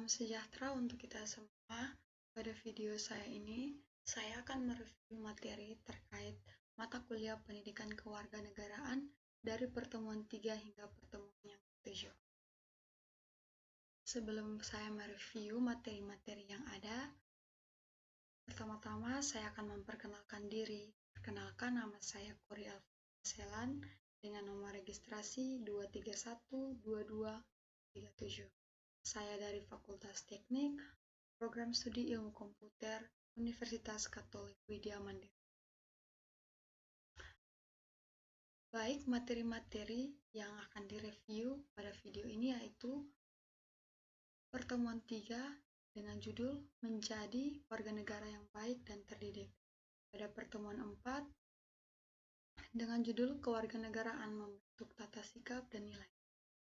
Salam sejahtera untuk kita semua. Pada video saya ini, saya akan mereview materi terkait mata kuliah Pendidikan Kewarganegaraan dari pertemuan 3 hingga pertemuan yang ke-7. Sebelum saya mereview materi-materi yang ada, pertama-tama saya akan memperkenalkan diri. Perkenalkan, nama saya Kori Alfaselan dengan nomor registrasi 2312237. Saya dari Fakultas Teknik, Program Studi Ilmu Komputer, Universitas Katolik Widya Mandiri. Baik, materi-materi yang akan direview pada video ini yaitu pertemuan 3 dengan judul Menjadi Warga Negara yang Baik dan Terdidik. Pada pertemuan 4 dengan judul Kewarganegaraan Membentuk Tata Sikap dan Nilai.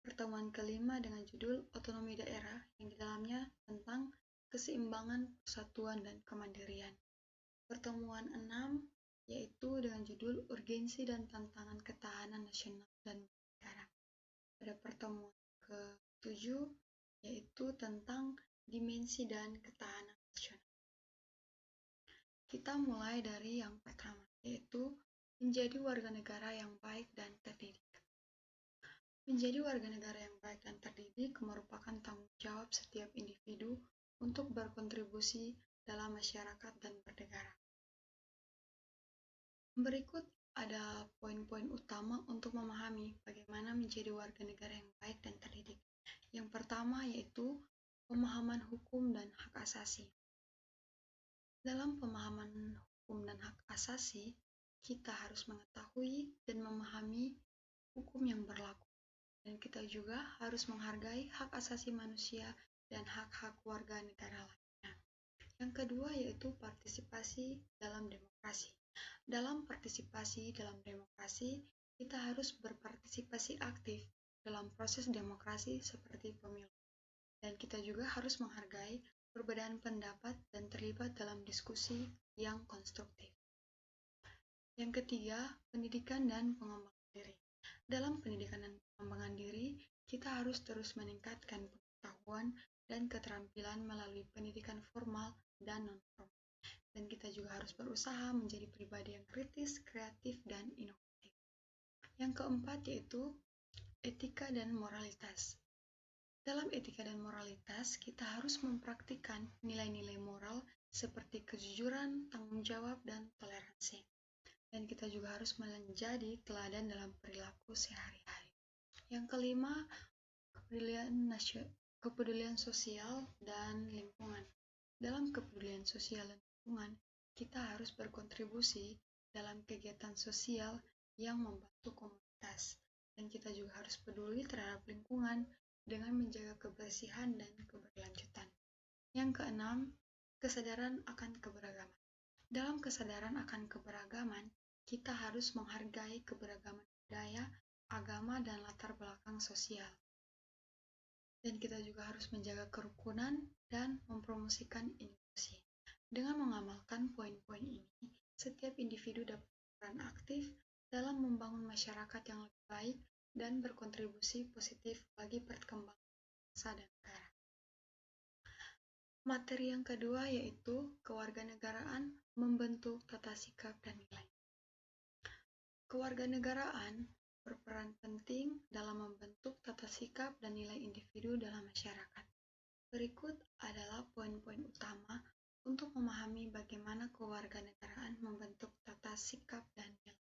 Pertemuan kelima dengan judul Otonomi Daerah yang di dalamnya tentang keseimbangan, persatuan, dan kemandirian. Pertemuan 6 yaitu dengan judul Urgensi dan Tantangan Ketahanan Nasional dan Negara. Pada pertemuan ke-7 yaitu tentang dimensi dan ketahanan nasional. Kita mulai dari yang pertama, yaitu menjadi warga negara yang baik dan terdidik. Menjadi warga negara yang baik dan terdidik merupakan tanggung jawab setiap individu untuk berkontribusi dalam masyarakat dan bernegara. Berikut ada poin-poin utama untuk memahami bagaimana menjadi warga negara yang baik dan terdidik. Yang pertama yaitu pemahaman hukum dan hak asasi. Dalam pemahaman hukum dan hak asasi, kita harus mengetahui dan memahami hukum yang berlaku. Dan kita juga harus menghargai hak asasi manusia dan hak-hak warga negara lainnya. Yang kedua yaitu partisipasi dalam demokrasi. Dalam partisipasi dalam demokrasi, kita harus berpartisipasi aktif dalam proses demokrasi seperti pemilu. Dan kita juga harus menghargai perbedaan pendapat dan terlibat dalam diskusi yang konstruktif. Yang ketiga, pendidikan dan pengembangan diri. Dalam pendidikan dan pengembangan diri, kita harus terus meningkatkan pengetahuan dan keterampilan melalui pendidikan formal dan non-formal. Dan kita juga harus berusaha menjadi pribadi yang kritis, kreatif, dan inovatif. Yang keempat yaitu etika dan moralitas. Dalam etika dan moralitas, kita harus mempraktikkan nilai-nilai moral seperti kejujuran, tanggung jawab, dan toleransi. Dan kita juga harus menjadi teladan dalam perilaku sehari-hari. Yang kelima, kepedulian sosial dan lingkungan. Dalam kepedulian sosial dan lingkungan, kita harus berkontribusi dalam kegiatan sosial yang membantu komunitas. Dan kita juga harus peduli terhadap lingkungan dengan menjaga kebersihan dan keberlanjutan. Yang keenam, kesadaran akan keberagaman. Dalam kesadaran akan keberagaman, kita harus menghargai keberagaman budaya, agama, dan latar belakang sosial. Dan kita juga harus menjaga kerukunan dan mempromosikan inklusi. Dengan mengamalkan poin-poin ini, setiap individu dapat berperan aktif dalam membangun masyarakat yang lebih baik dan berkontribusi positif bagi perkembangan bangsa dan negara. Materi yang kedua yaitu kewarganegaraan membentuk tata sikap dan nilai. Kewarganegaraan berperan penting dalam membentuk tata sikap dan nilai individu dalam masyarakat. Berikut adalah poin-poin utama untuk memahami bagaimana kewarganegaraan membentuk tata sikap dan nilai.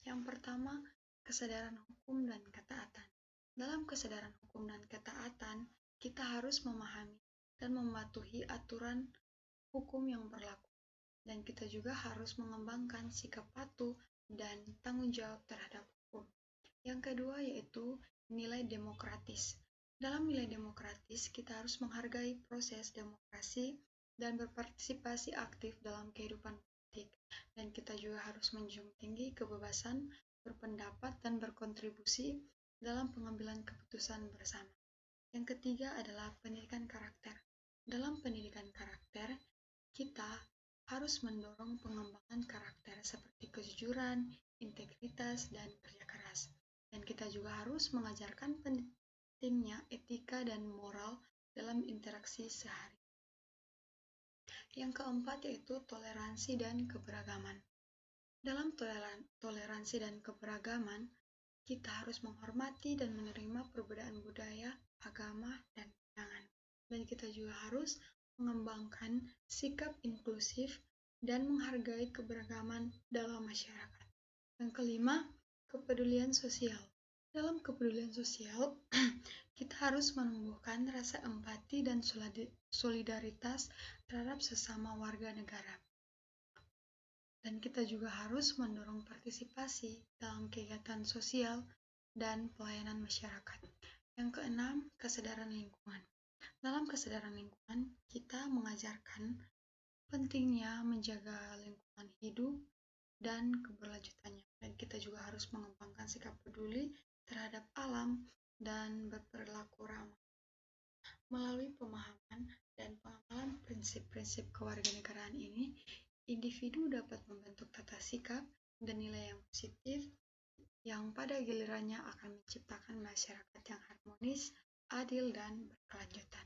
Yang pertama, kesadaran hukum dan ketaatan. Dalam kesadaran hukum dan ketaatan, kita harus memahami dan mematuhi aturan hukum yang berlaku. Dan kita juga harus mengembangkan sikap patuh dan tanggung jawab terhadap hukum. Yang kedua yaitu nilai demokratis. Dalam nilai demokratis, kita harus menghargai proses demokrasi dan berpartisipasi aktif dalam kehidupan politik. Dan kita juga harus menjunjung tinggi kebebasan berpendapat dan berkontribusi dalam pengambilan keputusan bersama. Yang ketiga adalah pendidikan karakter. Dalam pendidikan karakter, kita harus mendorong pengembangan karakter seperti kejujuran, integritas, dan kerja keras. Dan kita juga harus mengajarkan pentingnya etika dan moral dalam interaksi sehari. Yang keempat yaitu toleransi dan keberagaman. Dalam toleransi dan keberagaman, kita harus menghormati dan menerima perbedaan budaya, agama, dan pandangan. Dan kita juga harus mengembangkan sikap inklusif dan menghargai keberagaman dalam masyarakat. Yang kelima, kepedulian sosial. Dalam kepedulian sosial, kita harus menumbuhkan rasa empati dan solidaritas terhadap sesama warga negara. Dan kita juga harus mendorong partisipasi dalam kegiatan sosial dan pelayanan masyarakat. Yang keenam, kesadaran lingkungan. Dalam kesadaran lingkungan, kita mengajarkan pentingnya menjaga lingkungan hidup dan keberlanjutannya. Dan kita juga harus mengembangkan sikap peduli terhadap alam dan berperilaku ramah. Melalui pemahaman dan pengamalan prinsip-prinsip kewarganegaraan ini, individu dapat membentuk tata sikap dan nilai yang positif yang pada gilirannya akan menciptakan masyarakat yang harmonis, adil, dan berkelanjutan.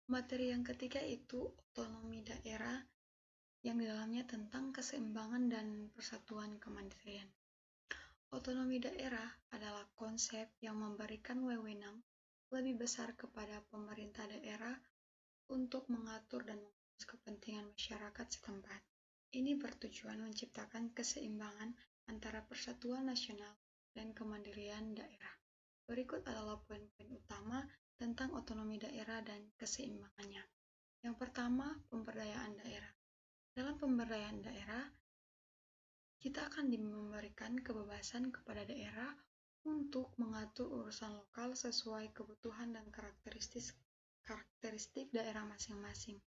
Materi yang ketiga itu otonomi daerah yang di dalamnya tentang keseimbangan dan persatuan kemandirian. Otonomi daerah adalah konsep yang memberikan wewenang lebih besar kepada pemerintah daerah untuk mengatur dan mengurus kepentingan masyarakat setempat. Ini bertujuan menciptakan keseimbangan antara persatuan nasional dan kemandirian daerah. Berikut adalah poin-poin utama tentang otonomi daerah dan keseimbangannya. Yang pertama, pemberdayaan daerah. Dalam pemberdayaan daerah, kita akan memberikan kebebasan kepada daerah untuk mengatur urusan lokal sesuai kebutuhan dan karakteristik daerah masing-masing.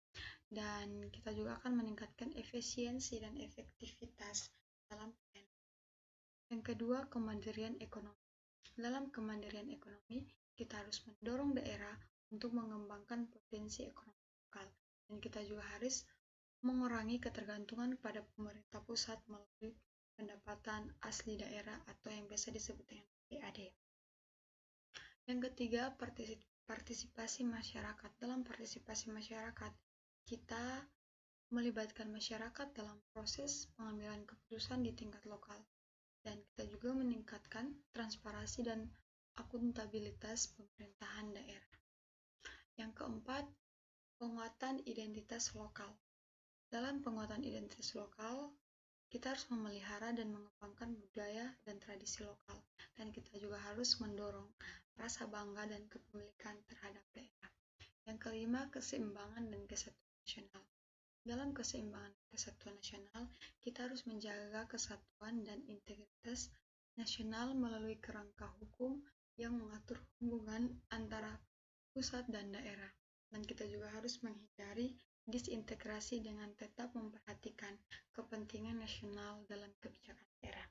Dan kita juga akan meningkatkan efisiensi dan efektivitas dalam pelayanan. Yang kedua, kemandirian ekonomi. Dalam kemandirian ekonomi, kita harus mendorong daerah untuk mengembangkan potensi ekonomi lokal. Dan kita juga harus mengurangi ketergantungan pada pemerintah pusat melalui pendapatan asli daerah atau yang biasa disebut dengan PAD. Yang ketiga, partisipasi masyarakat. Dalam partisipasi masyarakat, kita melibatkan masyarakat dalam proses pengambilan keputusan di tingkat lokal. Dan kita juga meningkatkan transparansi dan akuntabilitas pemerintahan daerah. Yang keempat, penguatan identitas lokal. Dalam penguatan identitas lokal, kita harus memelihara dan mengembangkan budaya dan tradisi lokal. Dan kita juga harus mendorong rasa bangga dan kepemilikan terhadap daerah. Yang kelima, keseimbangan dan kesatuan nasional. Dalam keseimbangan dan kesatuan nasional, kita harus menjaga kesatuan dan integritas nasional melalui kerangka hukum yang mengatur hubungan antara pusat dan daerah. Dan kita juga harus menghindari disintegrasi dengan tetap memperhatikan kepentingan nasional dalam kebijakan daerah.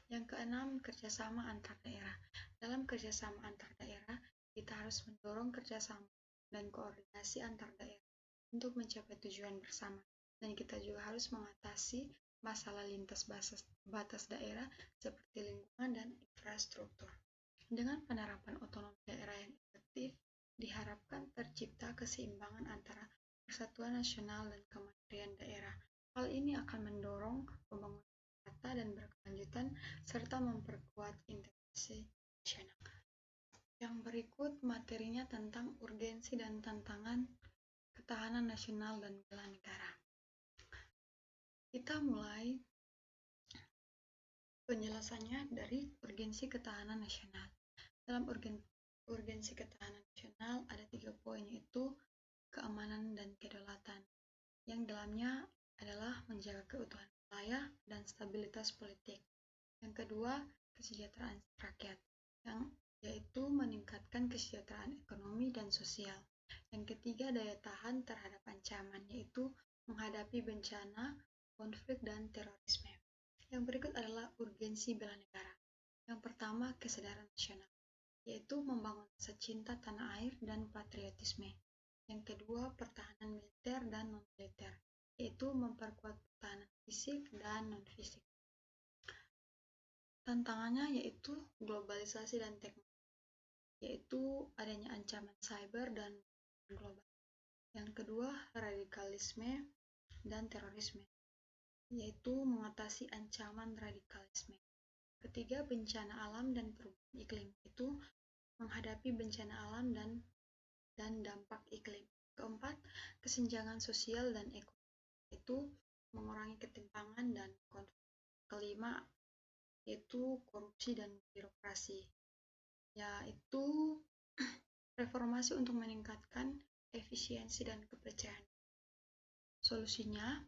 Yang keenam, kerjasama antar daerah. Dalam kerjasama antar daerah, kita harus mendorong kerjasama dan koordinasi antar daerah untuk mencapai tujuan bersama. Dan kita juga harus mengatasi masalah lintas batas daerah seperti lingkungan dan infrastruktur. Dengan penerapan otonomi daerah yang efektif, diharapkan tercipta keseimbangan antara persatuan nasional dan kemandirian daerah. Hal ini akan mendorong pembangunan merata dan berkelanjutan serta memperkuat integrasi nasional. Yang berikut materinya tentang urgensi dan tantangan ketahanan nasional dan bela negara. Kita mulai penjelasannya dari urgensi ketahanan nasional. Dalam urgensi ketahanan nasional ada 3 poin, yaitu keamanan dan kedaulatan, yang dalamnya adalah menjaga keutuhan wilayah dan stabilitas politik. Yang kedua, kesejahteraan rakyat, yang yaitu meningkatkan kesejahteraan ekonomi dan sosial. Yang ketiga, daya tahan terhadap ancaman, yaitu menghadapi bencana, konflik, dan terorisme. Yang berikut adalah urgensi bela negara. Yang pertama, kesadaran nasional, yaitu membangun rasa cinta tanah air dan patriotisme. Yang kedua, pertahanan militer dan non-militer, yaitu memperkuat pertahanan fisik dan non-fisik. Tantangannya yaitu globalisasi dan teknologi. yaitu adanya ancaman cyber dan global. Yang kedua, radikalisme dan terorisme, yaitu mengatasi ancaman radikalisme. Ketiga, bencana alam dan perubahan iklim, itu menghadapi bencana alam dan dampak iklim. Keempat, kesenjangan sosial dan ekonomi, yaitu mengurangi ketimpangan dan konflik. Kelima, yaitu korupsi dan birokrasi, yaitu reformasi untuk meningkatkan efisiensi dan kepercayaan. Solusinya,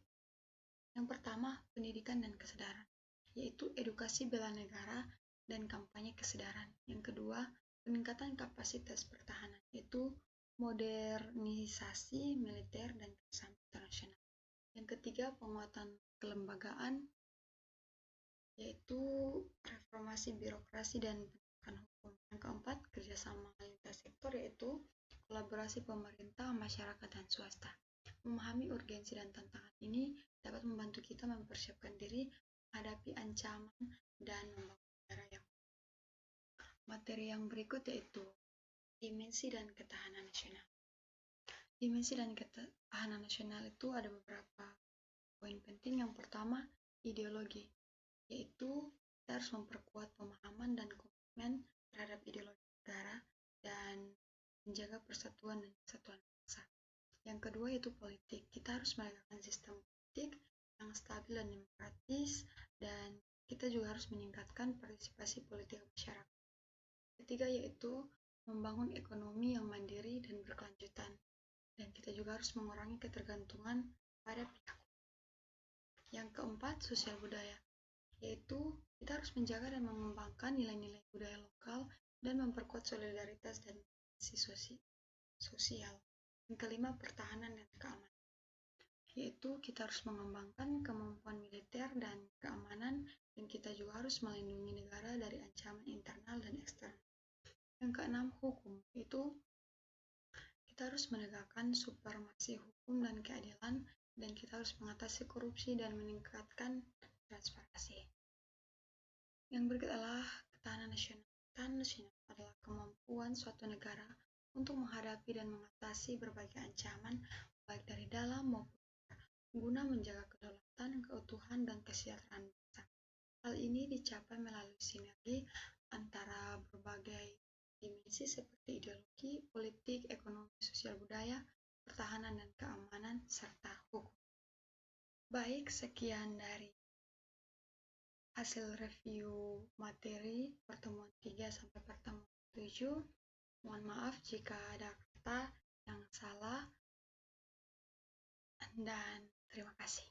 yang pertama, pendidikan dan kesadaran, yaitu edukasi bela negara dan kampanye kesadaran. Yang kedua, peningkatan kapasitas pertahanan, yaitu modernisasi militer dan kerjasama internasional. Yang ketiga, penguatan kelembagaan, yaitu reformasi birokrasi dan penegakan hukum. Yang keempat, kerjasama lintas sektor, yaitu kolaborasi pemerintah, masyarakat, dan swasta. Memahami urgensi dan tantangan ini dapat membantu kita mempersiapkan diri menghadapi ancaman dan membangun negara yang materi yang berikut yaitu dimensi dan ketahanan nasional. Dimensi dan ketahanan nasional itu ada beberapa poin penting. Yang pertama, ideologi, yaitu kita harus memperkuat pemahaman dan komitmen terhadap ideologi negara dan menjaga persatuan dan kesatuan bangsa. Yang kedua yaitu politik, kita harus menegakkan sistem politik yang stabil dan demokratis, dan kita juga harus meningkatkan partisipasi politik masyarakat. Ketiga yaitu membangun ekonomi yang mandiri dan berkelanjutan, dan kita juga harus mengurangi ketergantungan pada pihak. Yang keempat, sosial budaya, yaitu kita harus menjaga dan mengembangkan nilai-nilai budaya lokal dan memperkuat solidaritas dan sosial. Yang kelima, pertahanan dan keamanan, yaitu kita harus mengembangkan kemampuan militer dan keamanan, dan kita juga harus melindungi negara dari ancaman internal dan eksternal. Yang keenam, hukum, yaitu kita harus menegakkan supremasi hukum dan keadilan, dan kita harus mengatasi korupsi dan meningkatkan transparansi. Yang berikut adalah ketahanan nasional. Ketahanan nasional adalah kemampuan suatu negara untuk menghadapi dan mengatasi berbagai ancaman, baik dari dalam maupun luar, guna menjaga kedaulatan, keutuhan, dan kesejahteraan bangsa. Hal ini dicapai melalui sinergi antara berbagai dimensi seperti ideologi, politik, ekonomi, sosial budaya, pertahanan dan keamanan, serta hukum. Baik, sekian dari hasil review materi pertemuan 3 sampai pertemuan 7. Mohon maaf jika ada kata yang salah, dan terima kasih.